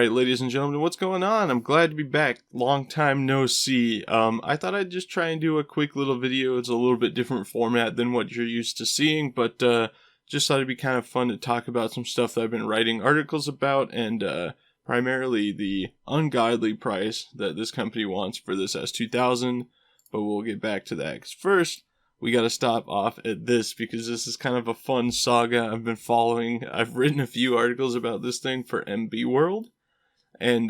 Alright, ladies and gentlemen, what's going on? I'm glad to be back. Long time no see. I thought I'd just try and do a quick little video. It's a little bit different format than what you're used to seeing, but just thought it'd be kind of fun to talk about some stuff that I've been writing articles about, and primarily the ungodly price that this company wants for this S2000, but we'll get back to that. Because first, we gotta stop off at this, because this is kind of a fun saga I've been following. I've written a few articles about this thing for MB World, and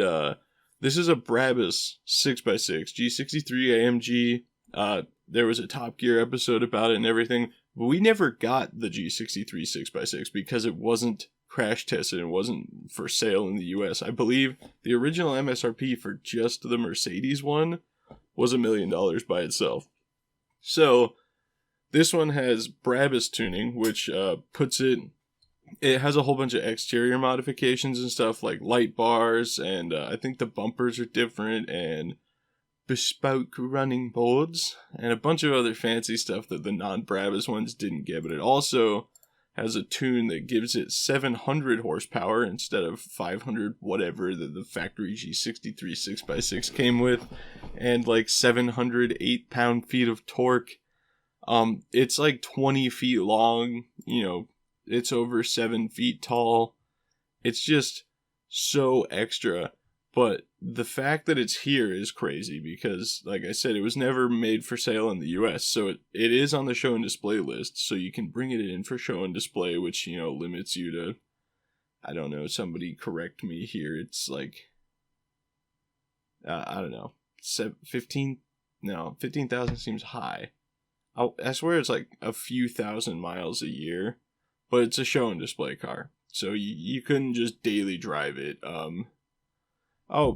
this is a Brabus 6x6 G63 AMG. There was a Top Gear episode about it and everything, but we never got the G63 6x6 because it wasn't crash tested and wasn't for sale in the US. I believe the original MSRP for just the Mercedes one was $1 million by itself. So this one has Brabus tuning, which puts it has a whole bunch of exterior modifications and stuff, like light bars, and I think the bumpers are different, and bespoke running boards, and a bunch of other fancy stuff that the non-Brabus ones didn't get. But it also has a tune that gives it 700 horsepower instead of 500 whatever that the factory G63 6x6 came with, and like 708 pound-feet of torque. It's like 20 feet long, it's over 7 feet tall. It's just so extra. But the fact that it's here is crazy because, like I said, it was never made for sale in the US. So it is on the show and display list. So you can bring it in for show and display, which, limits you to, I don't know, somebody correct me here. It's like, I don't know, 15,000 seems high. I swear it's like a few thousand miles a year. But it's a show and display car, so you couldn't just daily drive it.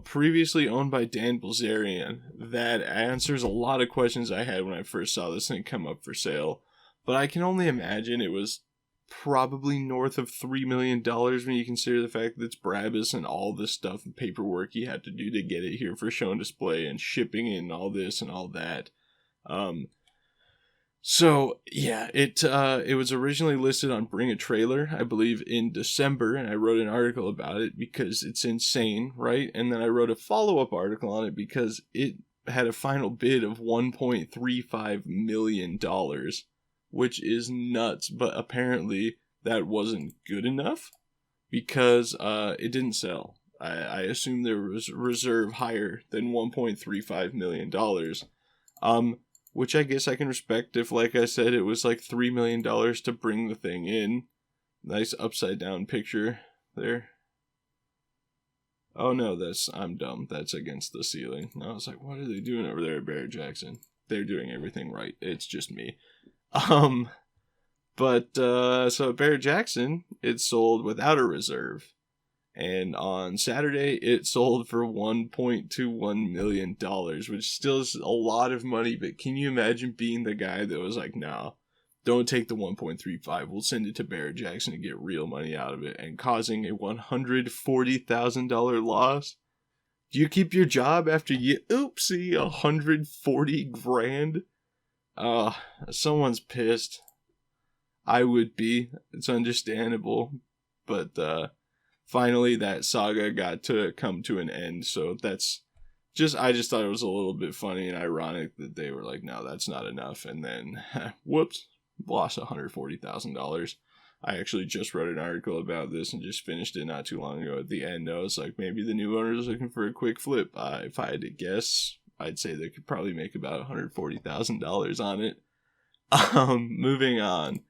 Previously owned by Dan Bilzerian. That answers a lot of questions I had when I first saw this thing come up for sale. But I can only imagine it was probably north of $3 million when you consider the fact that it's Brabus and all this stuff and paperwork he had to do to get it here for show and display and shipping and all this and all that. So, yeah, it was originally listed on Bring a Trailer, I believe, in December, and I wrote an article about it because it's insane, right? And then I wrote a follow-up article on it because it had a final bid of $1.35 million, which is nuts, but apparently that wasn't good enough because it didn't sell. I assume there was a reserve higher than $1.35 million. Which I guess I can respect if, like I said, it was like $3 million to bring the thing in. Nice upside down picture there. Oh no, I'm dumb. That's against the ceiling. I was like, what are they doing over there at Barrett Jackson? They're doing everything right. It's just me. So at Barrett Jackson, it sold without a reserve. And on Saturday, it sold for $1.21 million, which still is a lot of money. But can you imagine being the guy that was like, no, don't take the 1.35. We'll send it to Barrett Jackson to get real money out of it, and causing a $140,000 loss? Do you keep your job after you, oopsie, $140,000? Someone's pissed. I would be. It's understandable. But, finally, that saga got to come to an end, so I just thought it was a little bit funny and ironic that they were like, no, that's not enough, and then, whoops, lost $140,000. I actually just wrote an article about this and just finished it not too long ago. At the end, I was like, maybe the new owner is looking for a quick flip. If I had to guess, I'd say they could probably make about $140,000 on it. Moving on.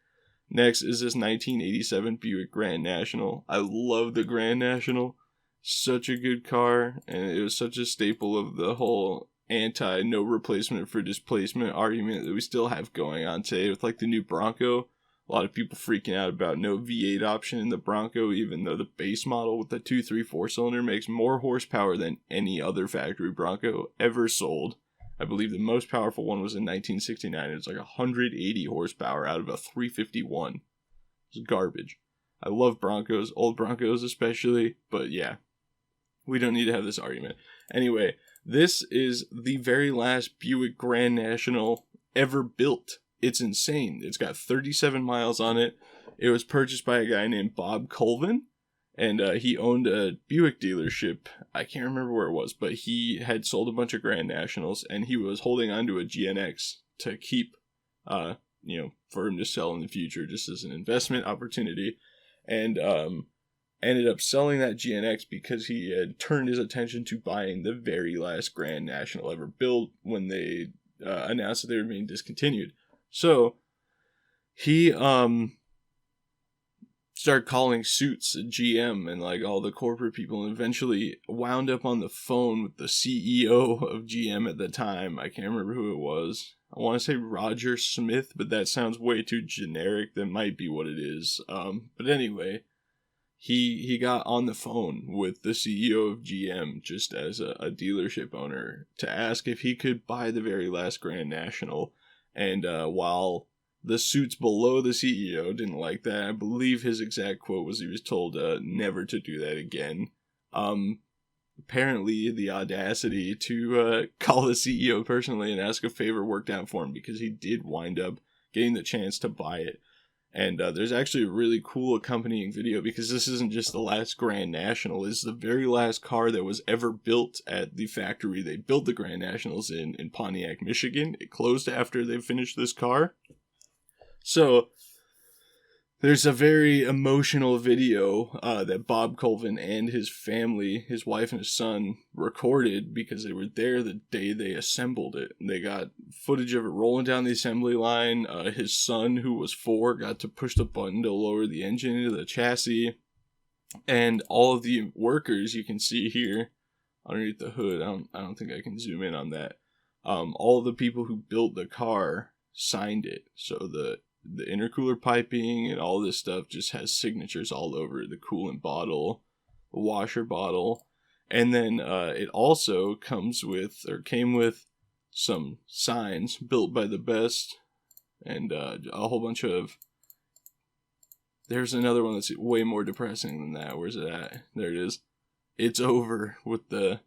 Next is this 1987 Buick Grand National. I love the Grand National. Such a good car, and it was such a staple of the whole anti-no replacement for displacement argument that we still have going on today with like the new Bronco. A lot of people freaking out about no V8 option in the Bronco, even though the base model with the 2.3 cylinder makes more horsepower than any other factory Bronco ever sold. I believe the most powerful one was in 1969. It was like 180 horsepower out of a 351. It's garbage. I love Broncos, old Broncos especially, but yeah, we don't need to have this argument. Anyway, this is the very last Buick Grand National ever built. It's insane. It's got 37 miles on it. It was purchased by a guy named Bob Colvin, And he owned a Buick dealership. I can't remember where it was, but he had sold a bunch of Grand Nationals, and he was holding onto a GNX to keep, for him to sell in the future, just as an investment opportunity. And ended up selling that GNX because he had turned his attention to buying the very last Grand National ever built when they announced that they were being discontinued. So he started calling suits at GM and like all the corporate people, and eventually wound up on the phone with the CEO of GM at the time. I can't remember who it was. I want to say Roger Smith, but that sounds way too generic. That might be what it is. But anyway, he got on the phone with the CEO of GM just as a dealership owner to ask if he could buy the very last Grand National. And while the suits below the CEO didn't like that, I believe his exact quote was he was told never to do that again. Apparently the audacity to call the CEO personally and ask a favor worked out for him, because he did wind up getting the chance to buy it. And there's actually a really cool accompanying video, because this isn't just the last Grand National. It's the very last car that was ever built at the factory they built the Grand Nationals in Pontiac, Michigan. It closed after they finished this car. So there's a very emotional video that Bob Colvin and his family, his wife and his son, recorded because they were there the day they assembled it. And they got footage of it rolling down the assembly line. His son, who was 4, got to push the button to lower the engine into the chassis. And all of the workers, you can see here underneath the hood, I don't think I can zoom in on that. All of the people who built the car signed it. So the intercooler piping and all this stuff just has signatures all over it. The coolant bottle, the washer bottle, and then it also came with some signs built by the best, and a whole bunch of. There's another one that's way more depressing than that. Where's it at? There it is. It's over with the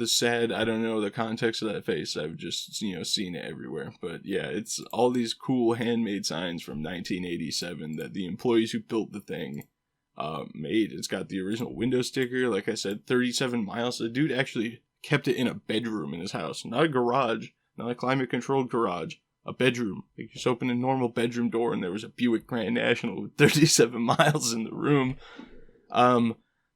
sad, I don't know the context of that face. I've just, seen it everywhere. But yeah, it's all these cool handmade signs from 1987 that the employees who built the thing made. It's got the original window sticker. Like I said, 37 miles. The dude actually kept it in a bedroom in his house. Not a garage, not a climate controlled garage. A bedroom. Like, just opened a normal bedroom door and there was a Buick Grand National with 37 miles in the room.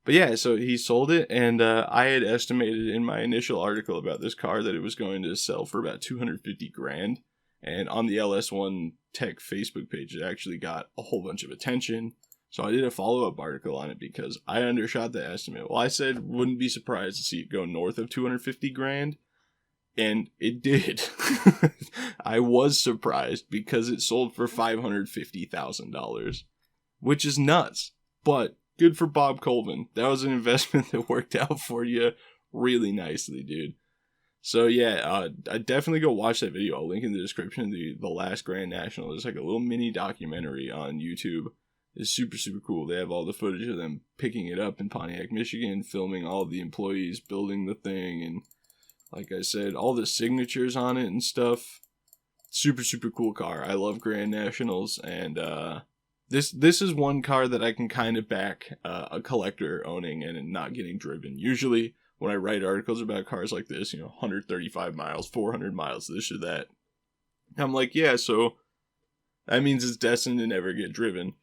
But yeah, so he sold it, and I had estimated in my initial article about this car that it was going to sell for about $250,000. And on the LS1 Tech Facebook page, it actually got a whole bunch of attention. So I did a follow-up article on it because I undershot the estimate. Well, I said wouldn't be surprised to see it go north of $250,000, and it did. I was surprised because it sold for $550,000, which is nuts, but good for Bob Colvin. That was an investment that worked out for you really nicely, dude. So yeah, I definitely go watch that video. I'll link in the description. The last Grand National. There's like a little mini documentary on YouTube. It's super, super cool. They have all the footage of them picking it up in Pontiac, Michigan, filming all the employees building the thing, and like I said, all the signatures on it and stuff. Super, super cool car. I love Grand Nationals, and This is one car that I can kind of back a collector owning and not getting driven. Usually when I write articles about cars like this, 135 miles, 400 miles, this or that, I'm like, yeah, so that means it's destined to never get driven.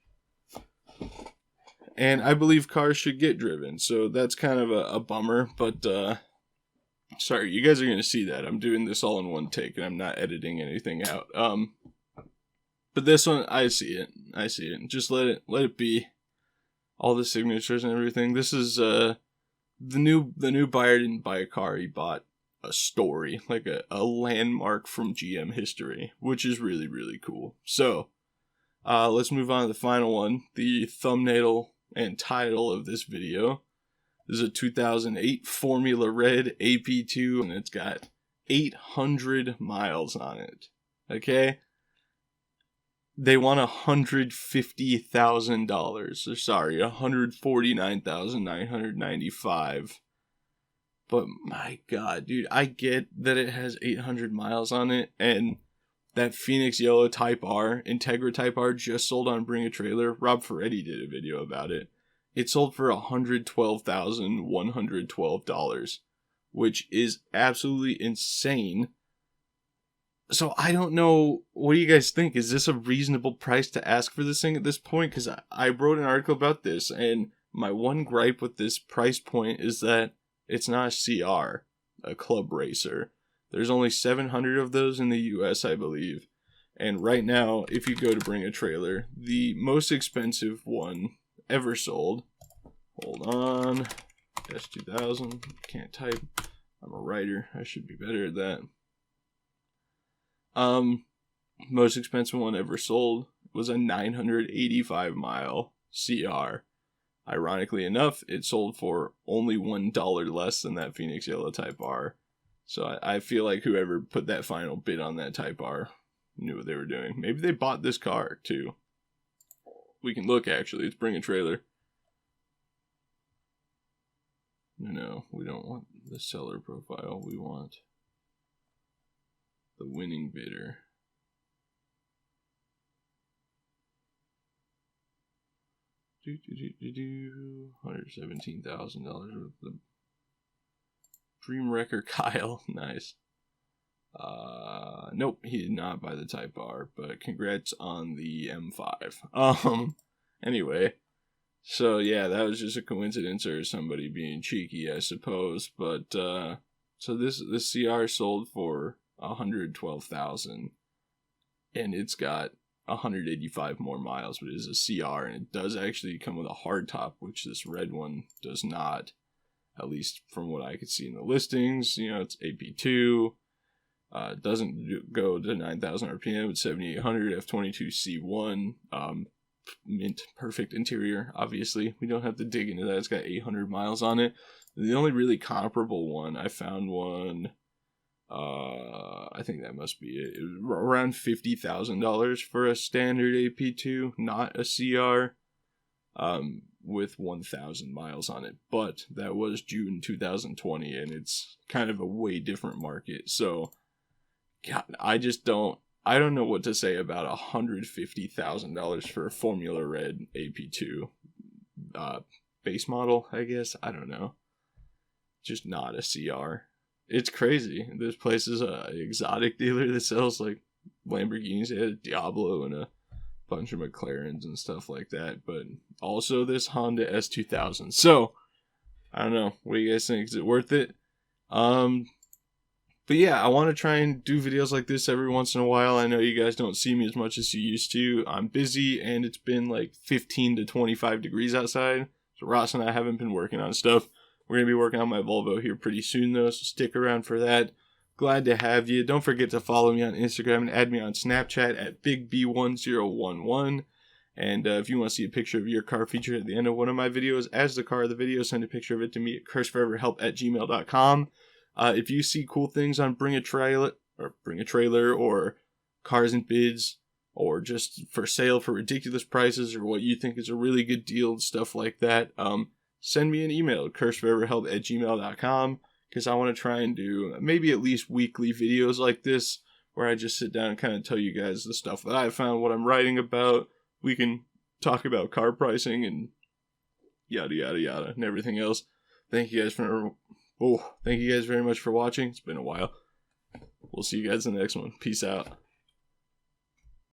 And I believe cars should get driven, so that's kind of a bummer, but sorry, you guys are going to see that. I'm doing this all in one take, and I'm not editing anything out. But this one, I see it. Just let it be. All the signatures and everything. This is the new buyer didn't buy a car. He bought a story, like a landmark from GM history, which is really, really cool. So, let's move on to the final one. The thumbnail and title of this video. This is a 2008 Formula Red AP2, and it's got 800 miles on it. Okay? They want $150,000. Sorry, $149,995. But my God, dude, I get that it has 800 miles on it, and that Phoenix Yellow Type R, Integra Type R, just sold on Bring a Trailer. Rob Ferretti did a video about it. it sold for $112,112, which is absolutely insane. So I don't know, what do you guys think? Is this a reasonable price to ask for this thing at this point? Because I wrote an article about this, and my one gripe with this price point is that it's not a CR, a club racer. There's only 700 of those in the US, I believe. And right now, if you go to bring a trailer, the most expensive one ever sold, hold on, S2000, can't type, I'm a writer, I should be better at that. Most expensive one ever sold was a 985 mile CR. Ironically enough, it sold for only $1 less than that Phoenix Yellow Type R. So I feel like whoever put that final bid on that Type R knew what they were doing. Maybe they bought this car too. We can look, actually. Let's bring a trailer. No, we don't want the seller profile. We want the winning bidder. $117,000 with the Dream Wrecker Kyle. Nice. Nope, he did not buy the Type R, but congrats on the M5. Anyway, so yeah, that was just a coincidence or somebody being cheeky, I suppose. But so this CR sold for $112,000, and it's got 185 more miles, but it is a CR, and it does actually come with a hardtop, which this red one does not, at least from what I could see in the listings. You know, it's AP2, doesn't go to 9,000 RPM, it's 7,800, F22 C1, mint perfect interior. Obviously, we don't have to dig into that. It's got 800 miles on it. The only really comparable one, I found one, I think that must be it. It was around $50,000 for a standard AP2, not a CR, with 1,000 miles on it. But that was June 2020, and it's kind of a way different market. So, God, I don't know what to say about $150,000 for a Formula Red AP2 base model, I guess. I don't know. Just not a CR. It's crazy. This place is a exotic dealer that sells like Lamborghinis. They had a Diablo and a bunch of McLarens and stuff like that. But also this Honda S2000. So, I don't know. What do you guys think? Is it worth it? But yeah, I want to try and do videos like this every once in a while. I know you guys don't see me as much as you used to. I'm busy, and it's been like 15 to 25 degrees outside. So Ross and I haven't been working on stuff. We're going to be working on my Volvo here pretty soon, though, so stick around for that. Glad to have you. Don't forget to follow me on Instagram and add me on Snapchat at BigB1011. And if you want to see a picture of your car featured at the end of one of my videos as the car of the video, send a picture of it to me at curseforeverhelp@gmail.com. If you see cool things on Bring a Trailer or Cars and Bids, or just for sale for ridiculous prices, or what you think is a really good deal and stuff like that, send me an email at curseforeverhelp@gmail.com, because I want to try and do maybe at least weekly videos like this, where I just sit down and kind of tell you guys the stuff that I found, what I'm writing about. We can talk about car pricing and yada yada yada and everything else. Thank you guys very much for watching. It's been a while. We'll see you guys in the next one. Peace out.